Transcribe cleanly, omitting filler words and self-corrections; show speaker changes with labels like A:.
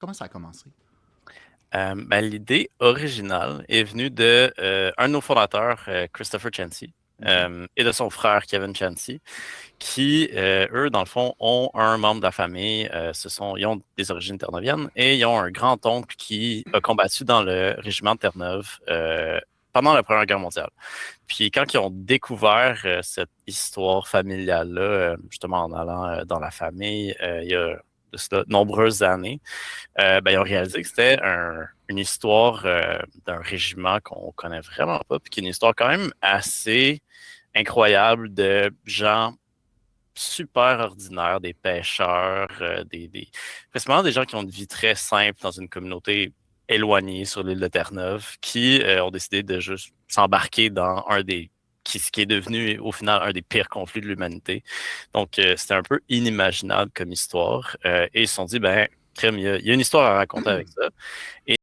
A: Comment ça a commencé?
B: L'idée originale est venue de un de nos fondateurs, Christopher Chansey,
A: OK.
B: et de son frère Kevin Chansey, qui, eux, dans le fond, ont un membre de la famille. Ils ont des origines terre-neuviennes et ils ont un grand-oncle qui a combattu dans le régiment de Terre-Neuve pendant la Première Guerre mondiale. Puis quand ils ont découvert cette histoire familiale-là, justement en allant dans la famille, il y a de cela nombreuses années, ils ont réalisé que c'était une histoire d'un régiment qu'on connaît vraiment pas, puis qui est une histoire quand même assez incroyable de gens super ordinaires, des pêcheurs, principalement des gens qui ont une vie très simple dans une communauté éloignée sur l'île de Terre-Neuve, qui ont décidé de juste s'embarquer dans ce qui est devenu au final un des pires conflits de l'humanité. Donc, c'était un peu inimaginable comme histoire. Et ils se sont dit, ben, crème, il y a une histoire à raconter avec ça. Et